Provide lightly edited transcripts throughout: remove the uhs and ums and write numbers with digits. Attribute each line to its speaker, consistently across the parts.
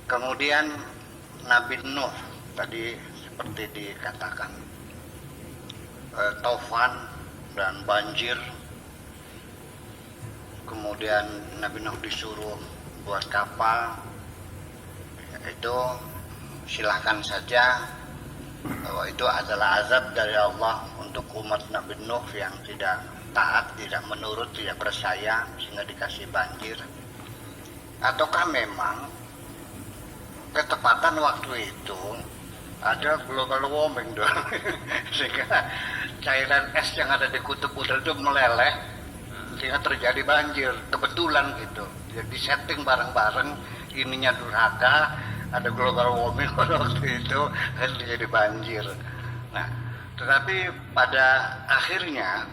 Speaker 1: Kemudian Nabi Nuh tadi seperti dikatakan, taufan dan banjir. Kemudian Nabi Nuh disuruh buat kapal, itu silahkan saja bahwa itu adalah azab dari Allah untuk umat Nabi Nuh yang tidak taat, tidak menurut, tidak percaya, sehingga dikasih banjir. Ataukah memang ketepatan waktu itu ada global warming dong, sehingga cairan es yang ada di kutub utara itu meleleh sehingga terjadi banjir kebetulan gitu. Jadi setting bareng-bareng, ininya durhaka, ada global warming pada waktu itu jadi banjir. Nah, tetapi pada akhirnya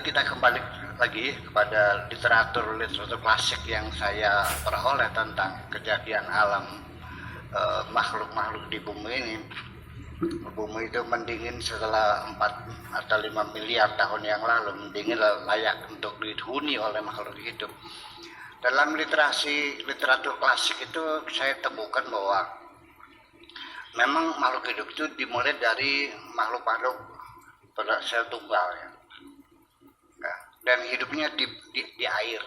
Speaker 1: kita kembali lagi kepada literatur klasik yang saya peroleh tentang kejadian alam makhluk-makhluk di bumi ini. Bumi itu mendingin setelah 4 atau 5 miliar tahun yang lalu, mendingin layak untuk dihuni oleh makhluk hidup. Dalam literatur klasik itu saya temukan bahwa memang makhluk hidup itu dimulai dari makhluk-makhluk pada sel tunggal ya. Dan hidupnya di air,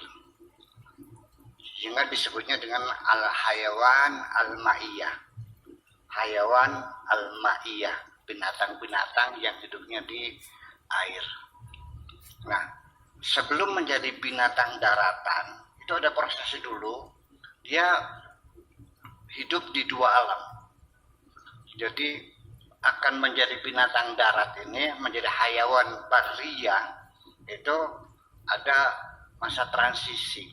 Speaker 1: sehingga disebutnya dengan al-hayawan al-ma'iyah. Hayawan al-ma'iyah, binatang-binatang yang hidupnya di air. Nah, sebelum menjadi binatang daratan, itu ada prosesnya dulu. Dia hidup di 2 alam. Jadi akan menjadi binatang darat ini, menjadi hayawan barriyah, itu ada masa transisi.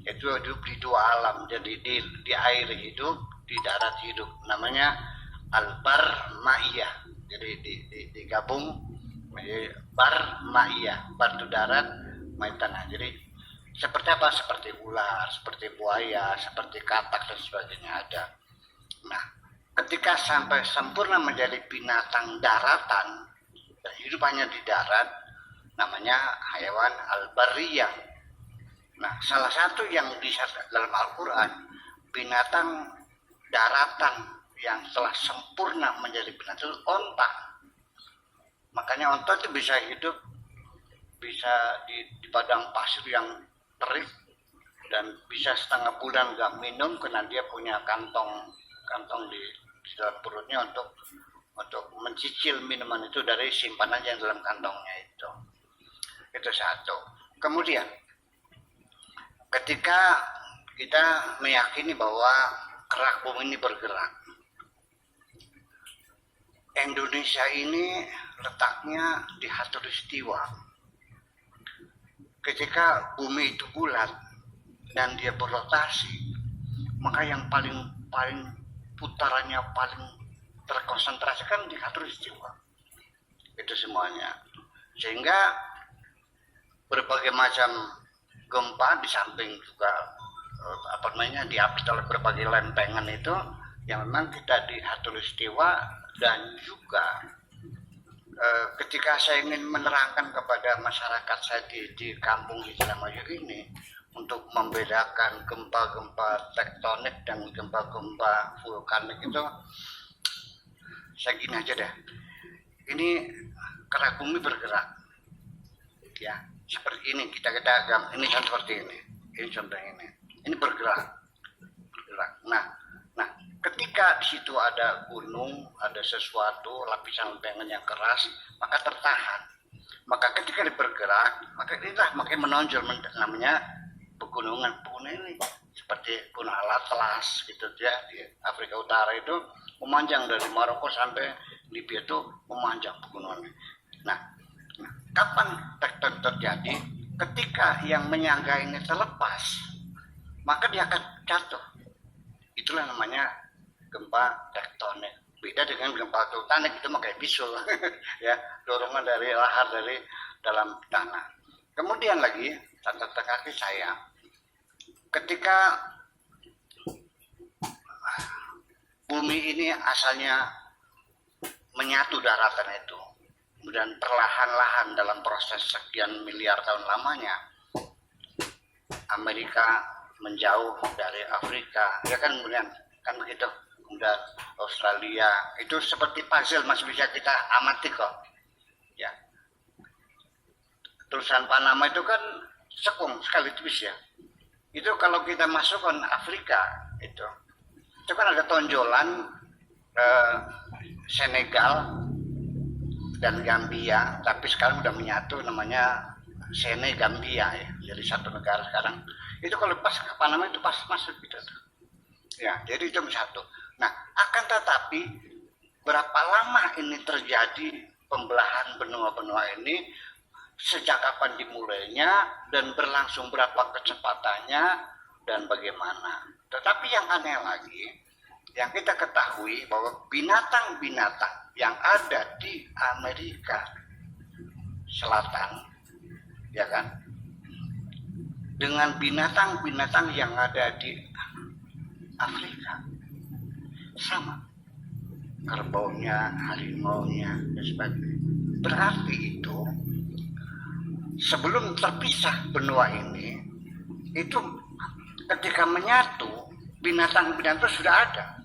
Speaker 1: Itu hidup di 2 alam. Jadi di air hidup, di darat hidup, namanya al-bar ma'iyah. Jadi digabung menjadi bar ma'iyah. Bar itu darat, main tanah. Jadi seperti apa? Seperti ular, seperti buaya, seperti katak dan sebagainya ada. Nah, ketika sampai sempurna menjadi binatang daratan dan hidup hanya di darat, namanya hayawan al-barriyah. Nah, salah satu yang disebut dalam Al-Quran, binatang daratan yang telah sempurna menjadi binatang, onta. Makanya onta itu bisa hidup, bisa di padang pasir yang terik, dan bisa setengah bulan nggak minum karena dia punya kantong di dalam perutnya untuk mencicil minuman itu dari simpanan yang dalam kantongnya itu. Itu satu. Kemudian ketika kita meyakini bahwa kerak bumi ini bergerak, Indonesia ini letaknya di khatulistiwa. Ketika bumi itu bulat dan dia berotasi, maka yang paling putarannya paling terkonsentrasi kan di khatulistiwa. Itu semuanya. Sehingga berbagai macam gempa di samping juga diapit oleh berbagai lempengan itu yang memang tidak di khatulistiwa. Dan juga ketika saya ingin menerangkan kepada masyarakat saya di kampung Indramayu ini untuk membedakan gempa-gempa tektonik dan gempa-gempa vulkanik itu, saya gini aja deh, ini kerak bumi bergerak ya, seperti ini kita ini contoh seperti ini contoh ini bergerak. Nah ketika di situ ada gunung, ada sesuatu lapisan lempengan yang keras, maka tertahan. Maka ketika dia bergerak, maka inilah makin menonjol, namanya pegunungan ini seperti Gunung Al-Atlas gitu ya, di Afrika Utara itu memanjang dari Maroko sampai Libya itu memanjang pegunungannya. Nah, kapan tektonik terjadi? Ketika yang menyangga ini terlepas, maka dia akan jatuh. Itulah namanya gempa tektonik. Beda dengan gempa tektonik, itu makanya bisul ya, dorongan dari lahar dari dalam tanah. Kemudian lagi catatan kaki saya, ketika bumi ini asalnya menyatu daratan itu, kemudian perlahan-lahan dalam proses sekian miliar tahun lamanya, Amerika menjauh dari Afrika, ya kan, kemudian kan begitu. Kemudian Australia itu seperti puzzle, masih bisa kita amati kok. Ya, tulisan Panama itu kan sekung sekali tipis ya. Itu kalau kita masukkan Afrika itu kan ada tonjolan Senegal dan Gambia, tapi sekarang udah menyatu namanya Senegambia ya, jadi satu negara sekarang. Itu kalau pas ke Panama itu pas masuk gitu. Ya, jadi itu satu. Nah, akan tetapi berapa lama ini terjadi pembelahan benua-benua ini, sejak kapan dimulainya, dan berlangsung berapa kecepatannya, dan bagaimana. Tetapi yang aneh lagi, yang kita ketahui bahwa binatang-binatang yang ada di Amerika Selatan, ya kan, dengan binatang-binatang yang ada di Afrika sama, kerbaunya, harimaunya, dan sebagainya. Berarti itu sebelum terpisah benua ini, itu ketika menyatu binatang-binatang sudah ada.